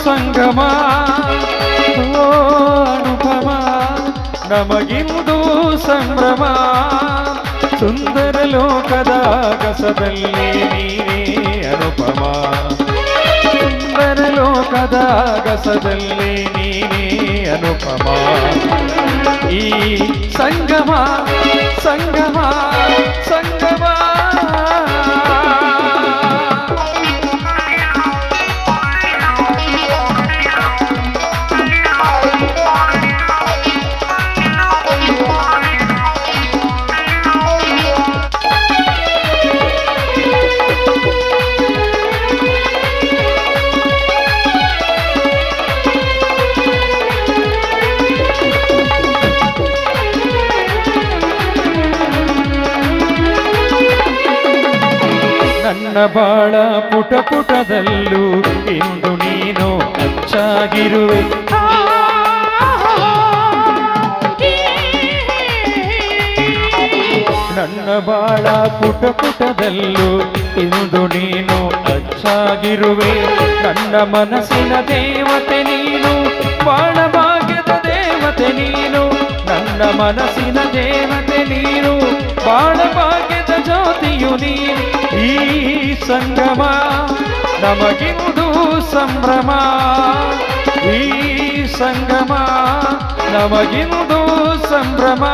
ಸಂಗಮ ಓ ಅನುಪಮ ನಮಗಿಂದು ಸಂಭ್ರಮ ಸುಂದರ ಲೋಕದ ಕಸದಲ್ಲಿ ನೀನೇ ಅನುಪಮ ಸುಂದರ ಲೋಕದ ಕಸದಲ್ಲಿ ನೀನೇ ಅನುಪಮ ಈ ಸಂಗಮ ಸಂಗಮ ಸಂಗಮ ನನ್ನ ಬಾಳ ಪುಟ ಪುಟದಲ್ಲೂ ಇಂದು ನೀನು ಅಚ್ಚಾಗಿರುವೆ ನನ್ನ ಬಾಳ ಪುಟ ಪುಟದಲ್ಲೂ ಇಂದು ನೀನು ಅಚ್ಚಾಗಿರುವೆ ನನ್ನ ಮನಸ್ಸಿನ ದೇವತೆ ನೀನು ಬಾಳ ಭಾಗ್ಯದ ದೇವತೆ ನೀನು ನನ್ನ ಮನಸ್ಸಿನ ದೇವತೆ ನೀನು ಬಾಳ ಭಾಗ್ಯದ ಜ್ಯೋತಿಯು ನೀನು ಈ ಸಂಗಮ ನಮಗಿಂದು ಸಂಭ್ರಮ ಈ ಸಂಗಮ ನಮಗಿಂದು ಸಂಭ್ರಮ